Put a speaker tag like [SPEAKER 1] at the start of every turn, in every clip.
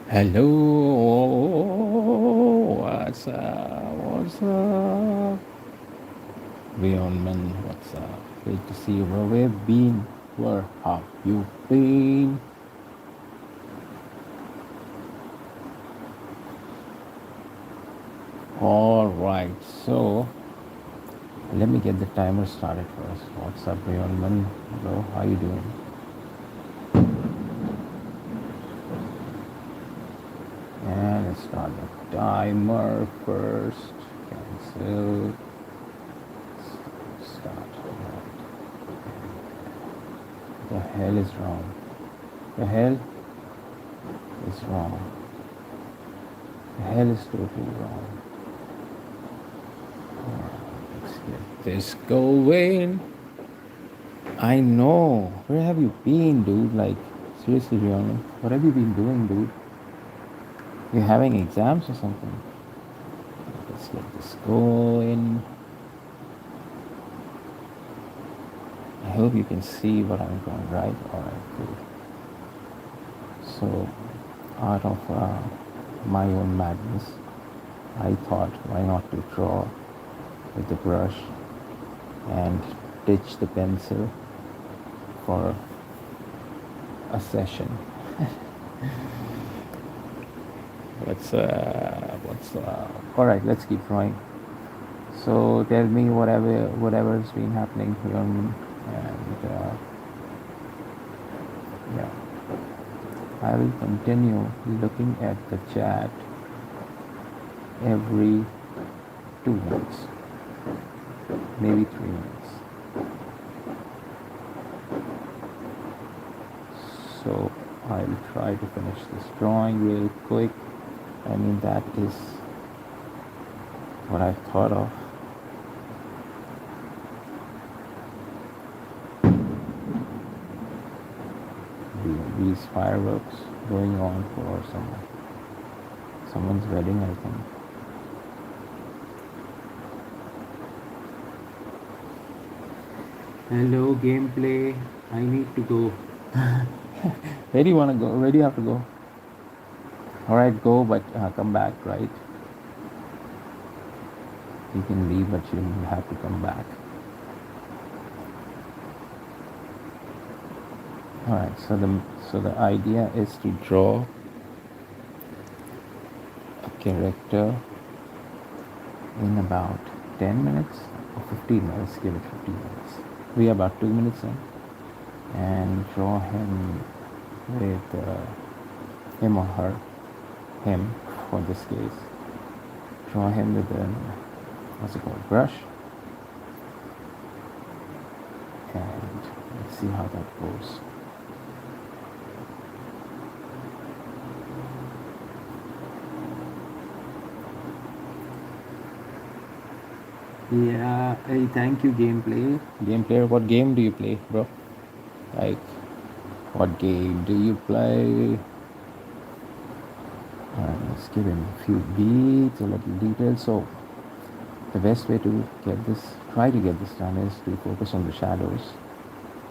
[SPEAKER 1] Hello, what's up? What's up? Beyond Man, what's up? Great to see you. Where we've been? Where have you been? All right, so let me get the timer started first. What's up, Beyond Man? Bro, how you doing? And let's start the timer first. Cancel. Start. The hell is wrong? The hell is wrong? The hell is totally wrong. Let's get this going. I know. Where have you been, dude? Like, seriously, Rihanna. What have you been doing, dude? You having exams or something? Let's get this going. I hope you can see what I'm doing, right? Alright, cool. So, out of my own madness, I thought, why not to draw with the brush and ditch the pencil for a session. All right, let's keep drawing. So tell me whatever's been happening here, and yeah, I will continue looking at the chat every 2 minutes, maybe 3 minutes. So I'll try to finish this drawing real quick. I mean, that is what I've thought of. These fireworks going on for someone's wedding, I think. Hello, gameplay. I need to go. Where do you want to go? Where do you have to go? All right, go, but come back, right? You can leave, but you have to come back. All right, so the idea is to draw a character in about 10 minutes or 15 minutes. Give it 15 minutes. We are about 2 minutes in, and draw him with him or her, him for this case. Draw him with a what's it called, brush, and let's see how that goes. Yeah, hey, thank you, gameplay. Gameplayer, what game do you play, bro? Like, what game do you play? Alright, let's give him a few beats, a little detail. So, the best way to try to get this done is to focus on the shadows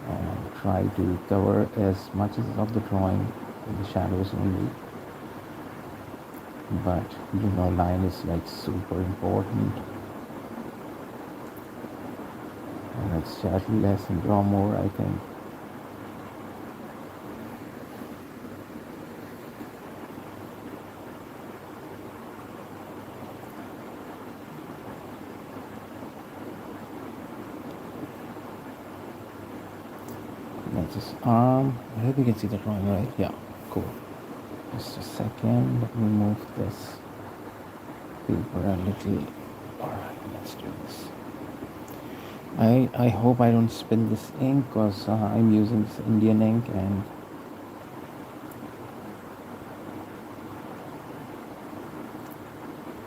[SPEAKER 1] and try to cover as much as of the drawing with the shadows only. But, line is like super important. And let's shadow less and draw more, I think. That's his arm. I hope you can see the drawing, right? Yeah, cool. Just a second. Let me move this paper a little. Alright, let's do this. I hope I don't spill this ink because I'm using this Indian ink and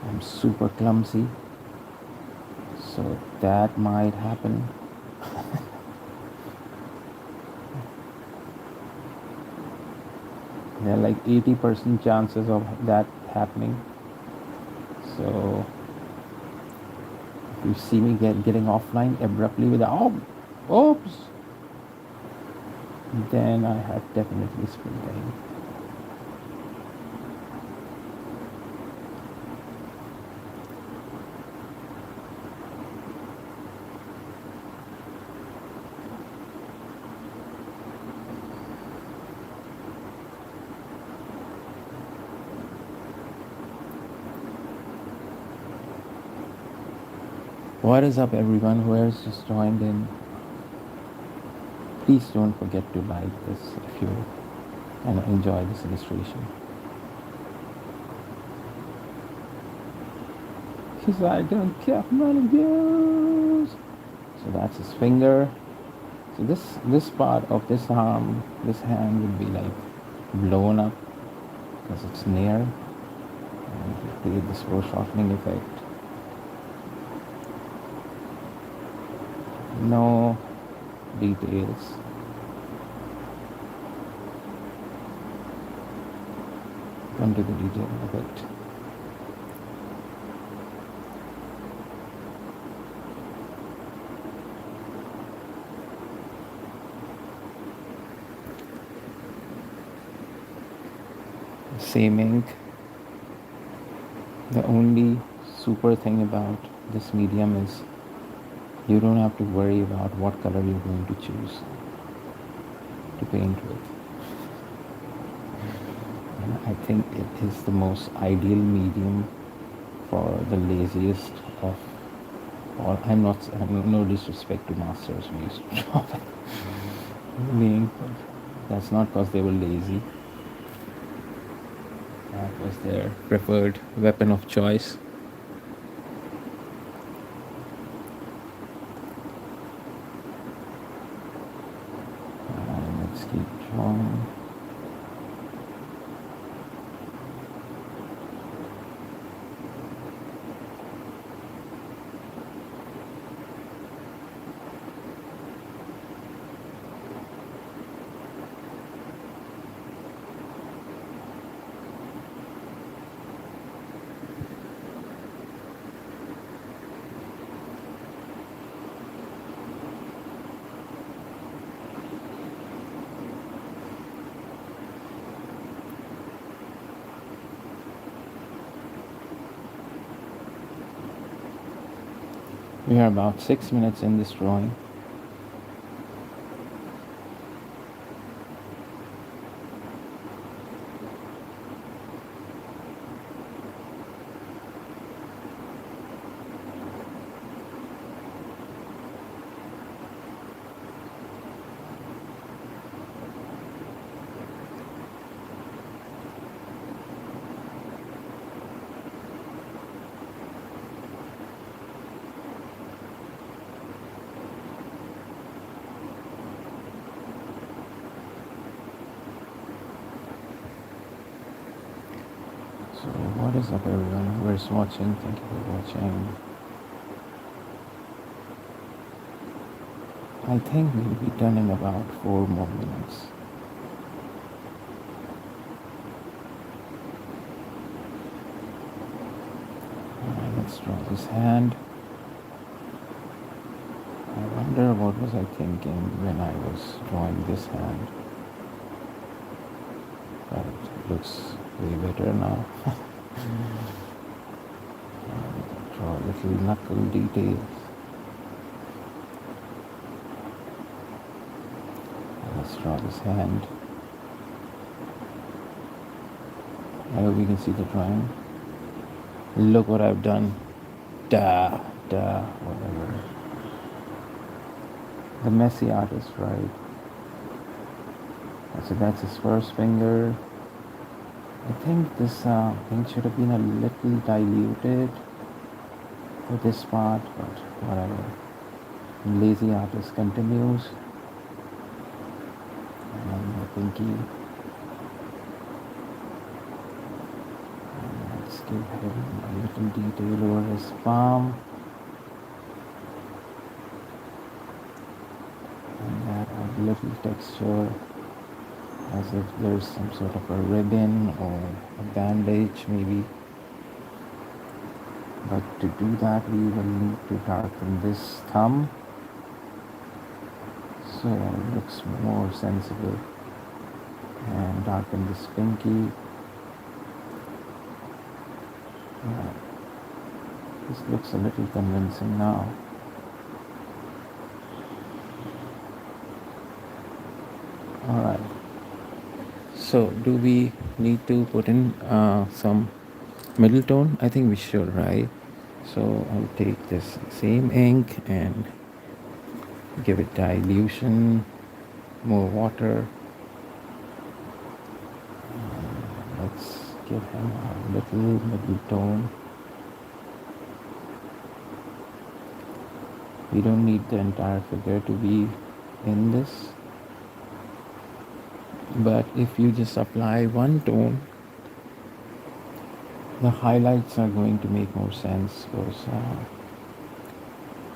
[SPEAKER 1] I'm super clumsy. So that might happen. There are like 80% chances of that happening. So if you see me getting offline abruptly with oops, then I have definitely spilled the ink. What is up, everyone who has just joined in? Please don't forget to like this if you and enjoy this illustration. She's like, I don't care how many views. So that's his finger. So this part of this arm, this hand would be like blown up because it's near, and create this foreshortening effect. No details. Come to the detail of it. Same ink. The only super thing about this medium is you don't have to worry about what color you're going to choose to paint with. And I think it is the most ideal medium for the laziest of all. I'm no disrespect to masters who used to draw meaning, that's not because they were lazy. That was their preferred weapon of choice. Let's keep drawing. We are about 6 minutes in this drawing. So what is up, everyone who is watching? Thank you for watching. I think we'll be done in about 4 more minutes. Let's draw this hand. I wonder what was I thinking when I was drawing this hand. But it looks way better now. Draw little knuckle details. Let's draw this hand. I hope you can see the drawing. Look what I've done. Whatever. The messy artist, right? So that's his first finger. I think this thing should have been a little diluted for this part, but whatever. Lazy artist continues. And the pinky. And let's give him a little detail over his palm. And that a little texture, as if there's some sort of a ribbon or a bandage maybe. But to do that, we will need to darken this thumb so it looks more sensible, and darken this pinky. This looks a little convincing now. Alright. So do we need to put in some middle tone? I think we should, right? So I'll take this same ink and give it dilution, more water. Let's give him a little middle tone. We don't need the entire figure to be in this, but if you just apply one tone, the highlights are going to make more sense, because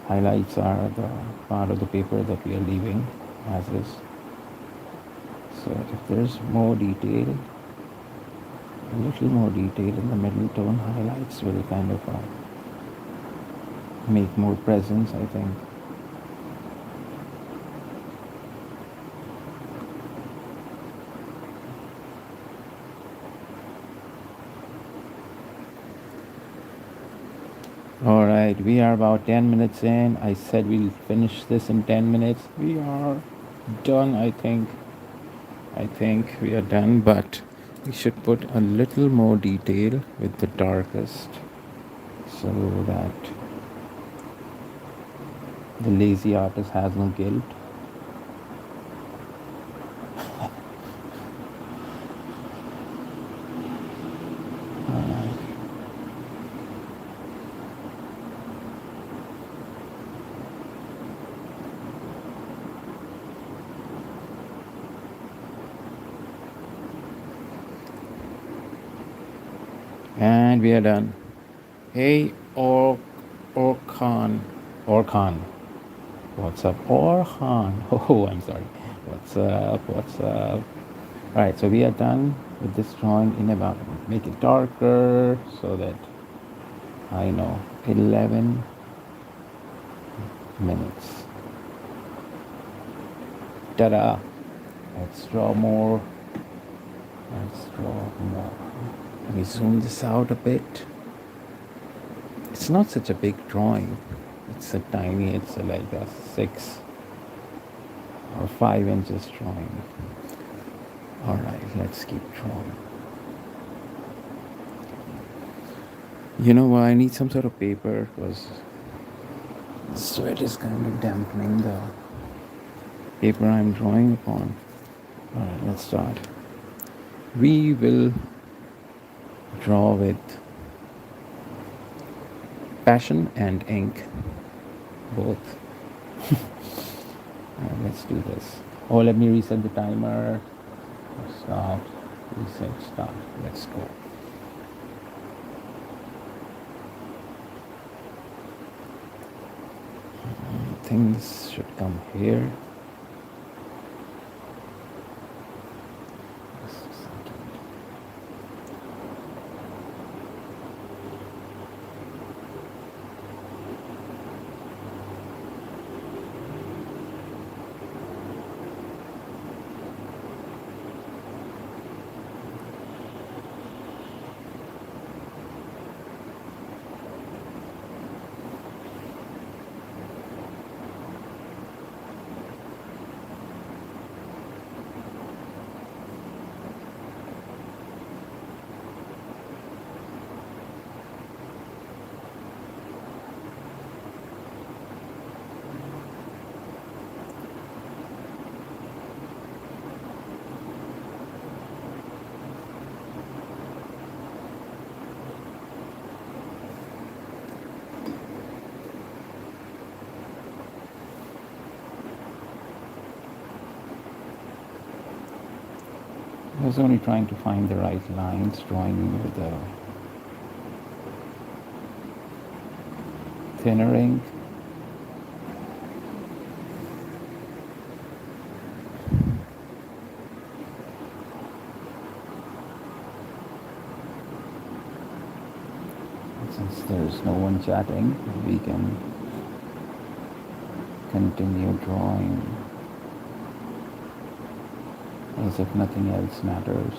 [SPEAKER 1] highlights are the part of the paper that we are leaving as is. So if there's more detail, a little more detail in the middle tone, highlights will kind of make more presence, I think. Alright, we are about 10 minutes in. I said we'll finish this in 10 minutes. We are done, I think. I think we are done, but we should put a little more detail with the darkest so that the lazy artist has no guilt. And we are done. Hey, Orkhan. What's up, Orkhan? Oh, I'm sorry. What's up? Alright, so we are done with this drawing in about, make it darker so that I know 11 minutes. Ta-da! Let's draw more. Let me zoom this out a bit. It's not such a big drawing. It's like a 6 or 5 inches drawing. Alright, let's keep drawing. You know what? I need some sort of paper because the sweat is kind of dampening the paper I'm drawing upon. Alright, let's start. We will draw with passion and ink, both. Alright, let's do this. Oh, let me reset the timer. Start, reset, start. Let's go. I think this should come here. I was only trying to find the right lines, drawing with a thinner ink. Since there's no one chatting, we can continue drawing as if nothing else matters.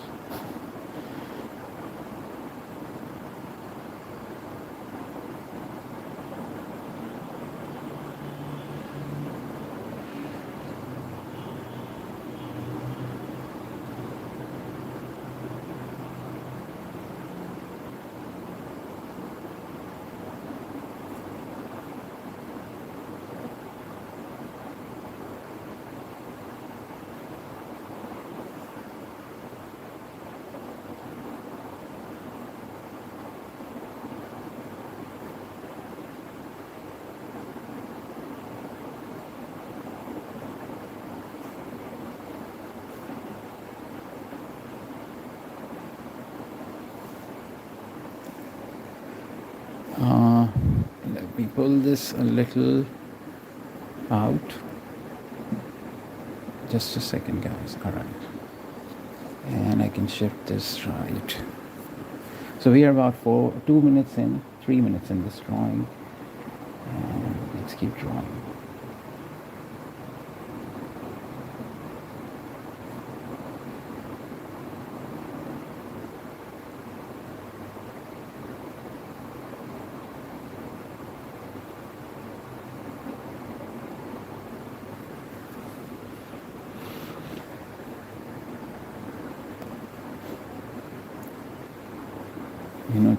[SPEAKER 1] pull this a little out. Just a second, guys. All right. And I can shift this right. So we are about 2 minutes in, 3 minutes in this drawing. And let's keep drawing.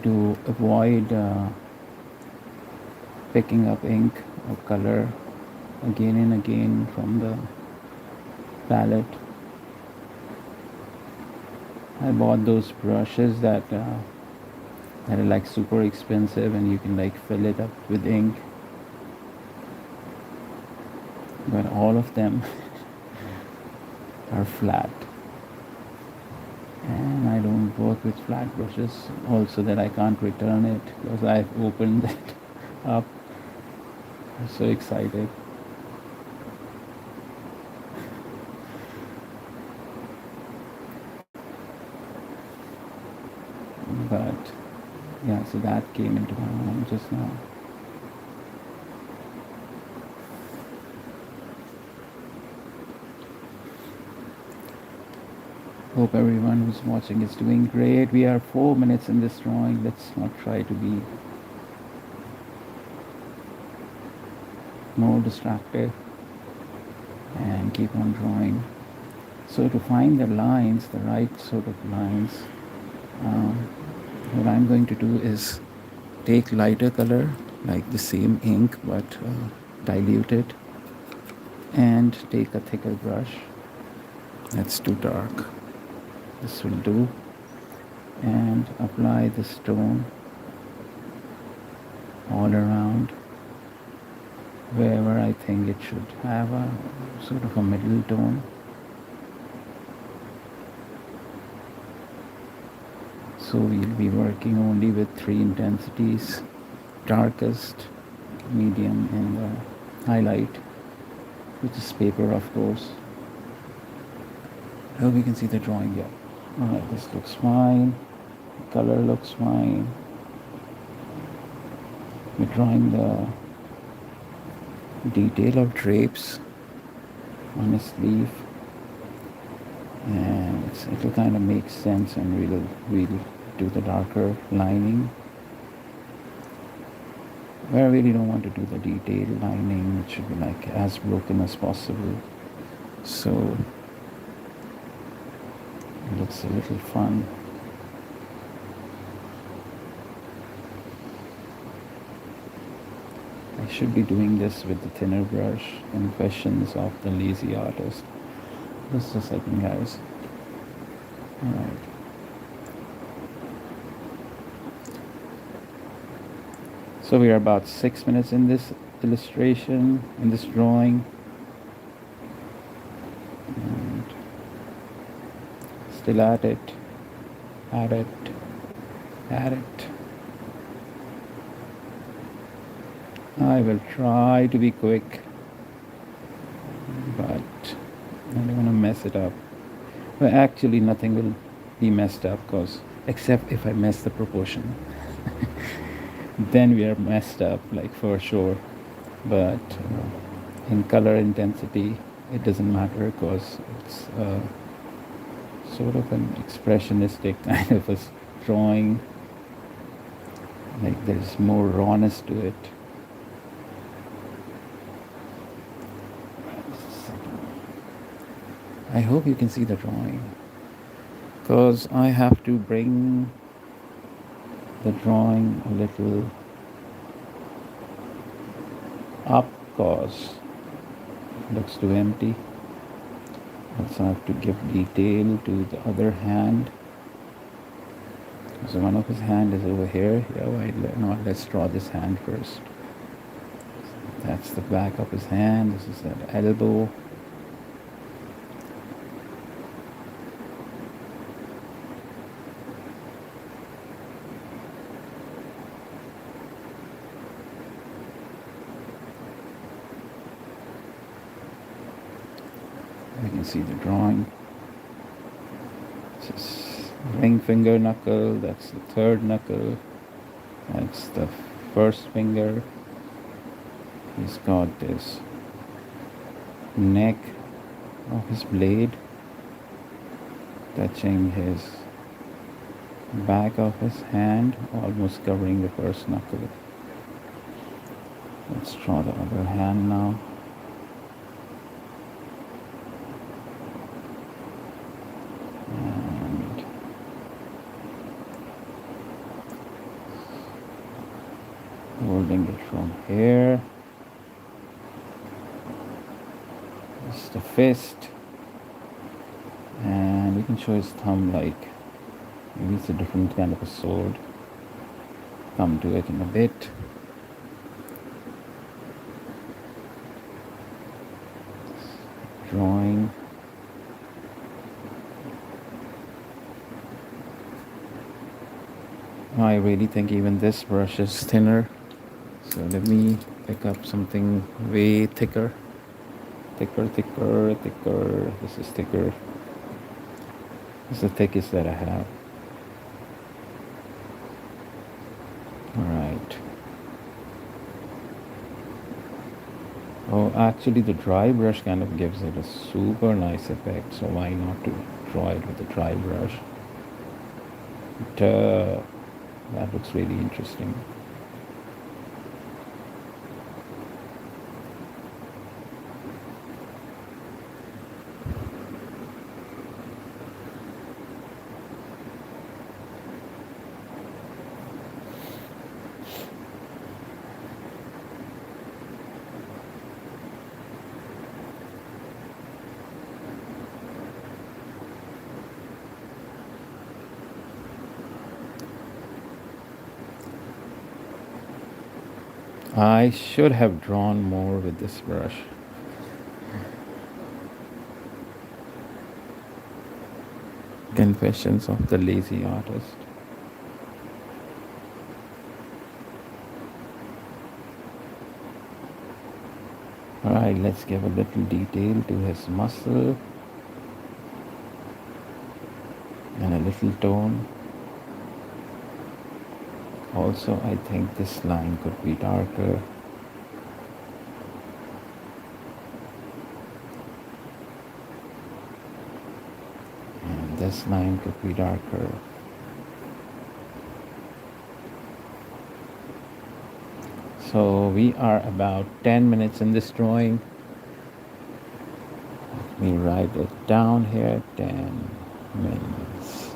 [SPEAKER 1] To avoid picking up ink or color again and again from the palette, I bought those brushes that are like super expensive, and you can like fill it up with ink, but all of them are flat. And I don't work with flat brushes, also that I can't return it because I've opened it up. I'm so excited. But yeah, so that came into my mind just now. Hope everyone who's watching is doing great. We are 4 minutes in this drawing. Let's not try to be more distracted and keep on drawing. So to find the lines, the right sort of lines, what I'm going to do is take lighter color, like the same ink, but dilute it, and take a thicker brush. That's too dark. This will do. And apply this tone all around wherever I think it should have a sort of a middle tone. So we'll be working only with 3 intensities: darkest, medium, and the highlight, which is paper, of course. I hope you can see the drawing here. Alright, this looks fine. The color looks fine. We're drawing the detail of drapes on a sleeve, and it'll kind of make sense, and we'll do the darker lining. But I really don't want to do the detail lining. It should be like as broken as possible, so it looks a little fun. I should be doing this with the thinner brush. Confessions of the Lazy Artist. Just a second, guys. Alright. So we are about 6 minutes in this illustration, in this drawing. And still at it. At it. At it. I will try to be quick, but I don't want to mess it up. Well, actually nothing will be messed up, because except if I mess the proportion. Then we are messed up, like, for sure. But in color intensity it doesn't matter, because it's sort of an expressionistic kind of a drawing. Like, there's more rawness to it. I hope you can see the drawing, because I have to bring the drawing a little up, because it looks too empty. Also have to give detail to the other hand. So one of his hand is over here. Yeah, let's draw this hand first. That's the back of his hand. This is that elbow. You can see the drawing. This is ring finger knuckle, that's the third knuckle, that's the first finger. He's got this neck of his blade touching his back of his hand, almost covering the first knuckle. Let's draw the other hand now. And holding it from here. This is the fist. And we can show his thumb, like maybe it's a different kind of a sword. Come to it in a bit. Drawing. I really think even this brush is thinner. So let me pick up something way thicker. Thicker. This is thicker. This is the thickest that I have. Alright. Oh, actually the dry brush kind of gives it a super nice effect. So why not to draw it with a dry brush? That looks really interesting. I should have drawn more with this brush. Confessions of the Lazy Artist. Alright, let's give a little detail to his muscle and a little tone. Also, I think this line could be darker. And this line could be darker. So we are about 10 minutes in this drawing. Let me write it down here, 10 minutes.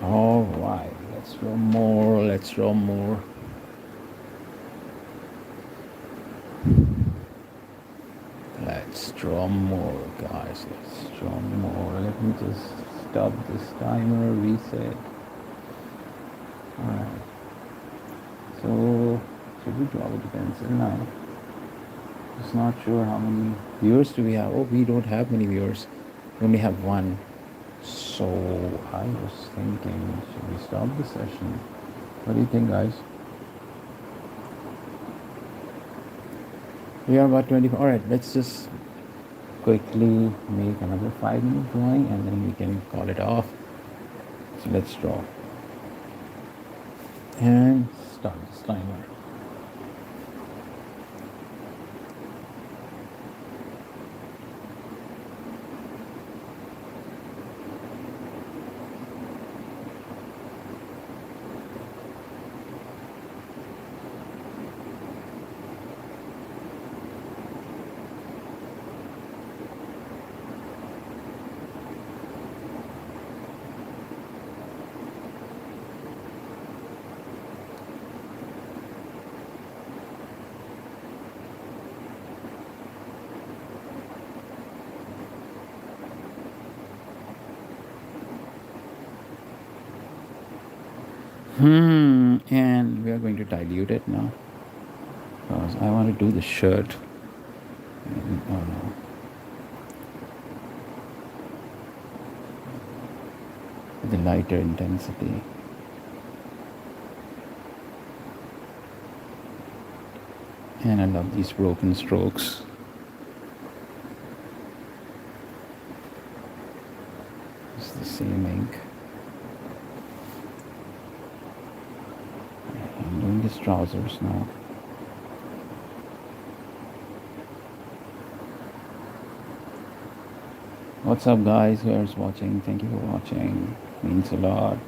[SPEAKER 1] All right, let's draw more. Let's draw more. Let's draw more, guys. Let's draw more. Let me just stop this timer, reset. All right. So, should we draw with the pencil now? Just not sure how many viewers do we have. Oh, we don't have many viewers. We only have one. So I was thinking, should we stop the session? What do you think, guys? We are about 20. All right, let's just quickly make another 5-minute drawing and then we can call it off. So let's draw. And start this timer. And we are going to dilute it now because I want to do the shirt. With a lighter intensity. And I love these broken strokes. use the same ink. I'm doing his trousers now. What's up, guys? Whoever's watching, thank you for watching. Means a lot.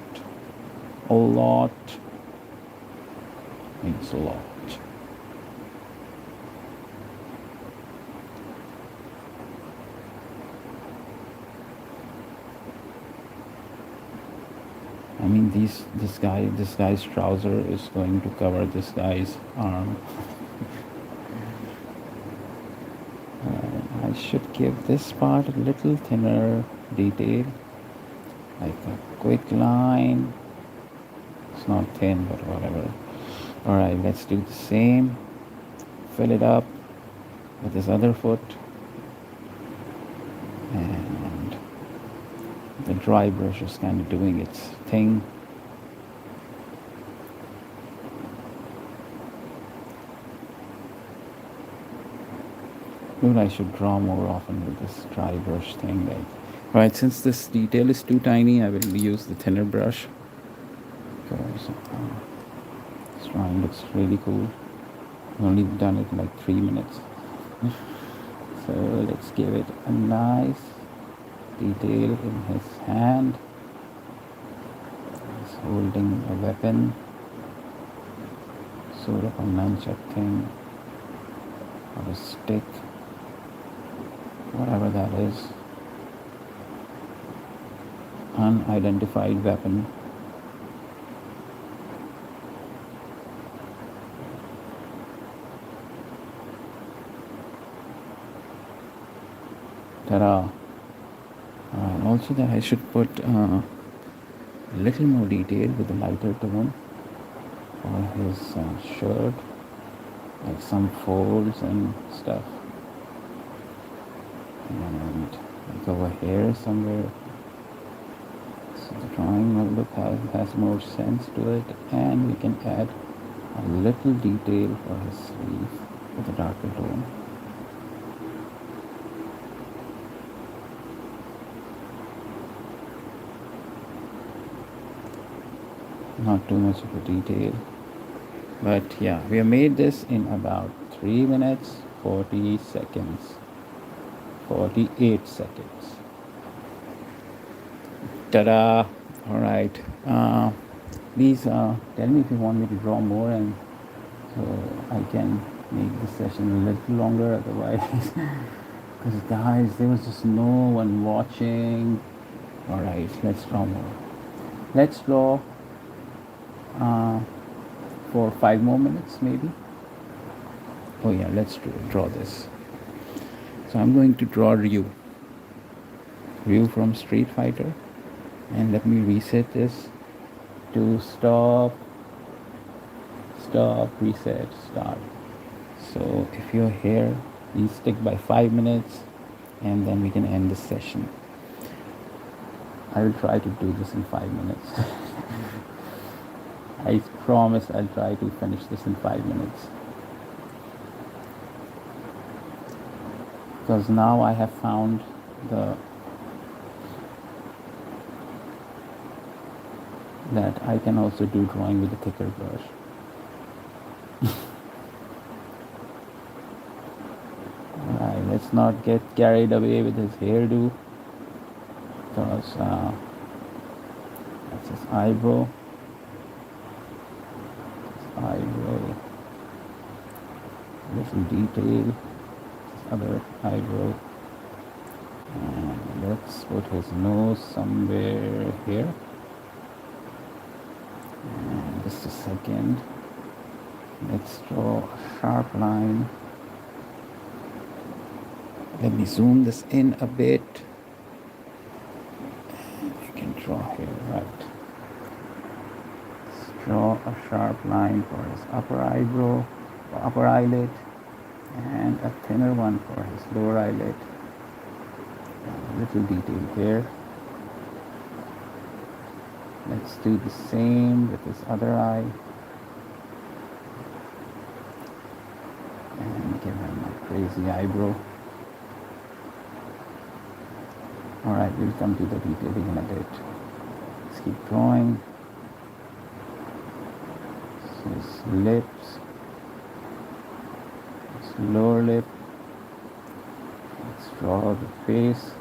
[SPEAKER 1] A lot. Means a lot. I mean, this guy's trouser is going to cover this guy's arm. I should give this part a little thinner detail, like a quick line. It's not thin, but whatever. All right, let's do the same. Fill it up with this other foot, and the dry brush is kind of doing its thing. Maybe I should draw more often with this dry brush thing. Like, right, since this detail is too tiny, I will use the thinner brush because this drawing looks really cool. I've only done it in like 3 minutes. So let's give it a nice detail in his hand. He's holding a weapon, sort of a nunchuck thing, or a stick, whatever that is. Unidentified weapon. Ta-da! Also, that I should put a little more detail with a lighter tone for his shirt, like some folds and stuff. And like over here somewhere, so the drawing will look has more sense to it, and we can add a little detail for his sleeve with a darker tone. Not too much of a detail, but yeah, we have made this in about 3 minutes 40 seconds, 48 seconds. Ta-da! All right, please tell me if you want me to draw more, and so I can make this session a little longer. Otherwise, because guys, there was just no one watching. All right, let's draw more. Let's draw for 5 more minutes maybe. Oh yeah, let's draw this. So I'm going to draw Ryu from Street Fighter, and let me reset this to stop, reset, start. So if you're here, please stick by 5 minutes, and then we can end this session. I will try to do this in 5 minutes. I promise I'll try to finish this in 5 minutes. Because now I have found that I can also do drawing with a thicker brush. Alright, let's not get carried away with his hairdo, because that's his eyebrow. Little detail, other eyebrow, and let's put his nose somewhere here. And just a second, let's draw a sharp line. Let me zoom this in a bit. You can draw here, right? Let's draw a sharp line for his upper eyebrow, upper eyelid, and a thinner one for his lower eyelid. A little detail here. Let's do the same with his other eye, and give him a crazy eyebrow. Alright, we'll come to the detailing in a bit. Let's keep drawing. His lips, his lower lip. Let's draw the face.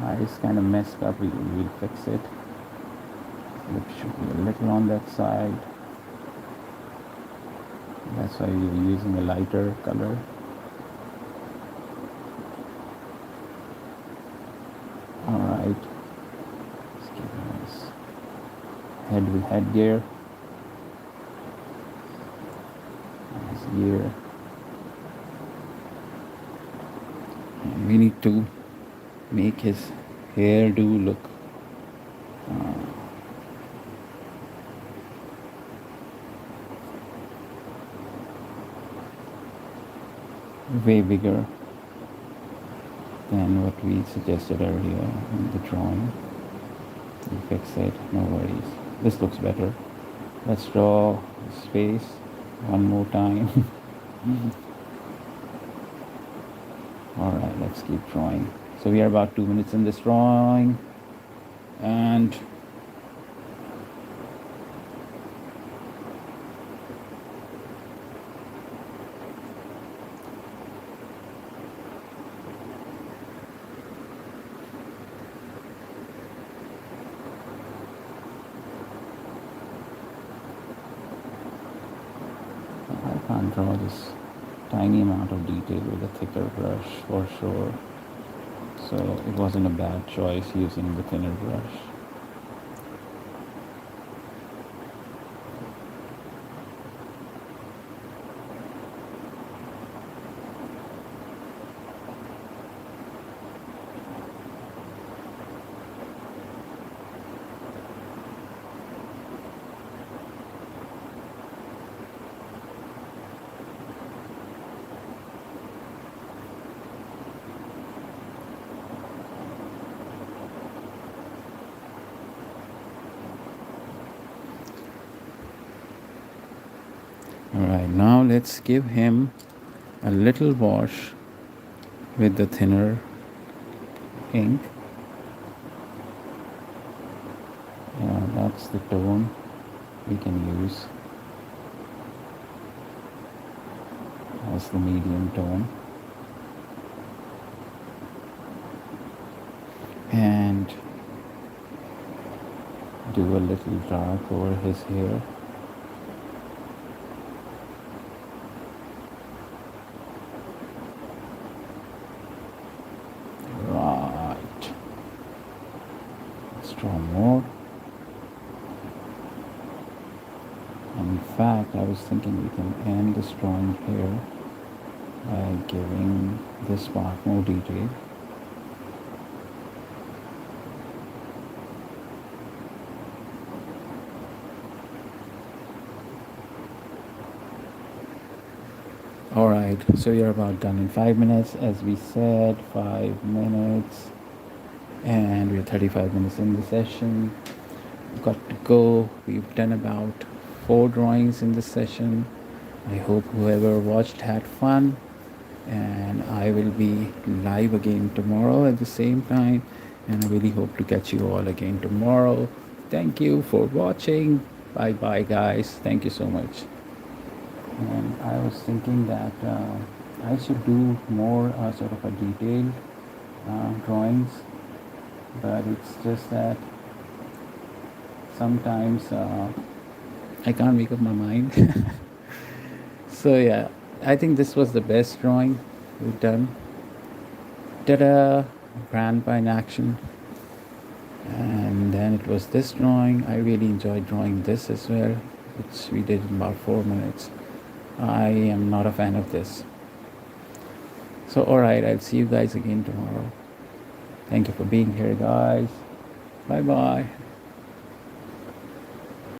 [SPEAKER 1] Eyes kind of messed up, we'll fix it. Lip should be a little on that side. That's why we're using a lighter color. Alright. Let's give him his head with headgear. His ear. And we need to make his hairdo look way bigger than what we suggested earlier in the drawing. We fix it, no worries. This looks better. Let's draw his face one more time. Alright, let's keep drawing. So we are about 2 minutes in this drawing, and I can't draw this tiny amount of detail with a thicker brush for sure. So it wasn't a bad choice using the thinner brush. Alright, now let's give him a little wash with the thinner ink. Yeah, that's the tone we can use as the medium tone. And do a little dark over his hair. Right. Let's draw more. In fact, I was thinking we can end this drawing here by giving this part more detail. Alright, so you're about done in 5 minutes. As we said, 5 minutes. And we're 35 minutes in the session. Got to go. We've done about 4 drawings in this session. I hope whoever watched had fun. And I will be live again tomorrow at the same time. And I really hope to catch you all again tomorrow. Thank you for watching. Bye bye, guys. Thank you so much. And I was thinking that I should do more sort of a detailed drawings, but it's just that sometimes I can't make up my mind. So yeah, I think this was the best drawing we've done. Ta-da! Grandpa in action. And then it was this drawing. I really enjoyed drawing this as well, which we did in about 4 minutes. I am not a fan of this. So alright, I'll see you guys again tomorrow. Thank you for being here, guys. Bye bye.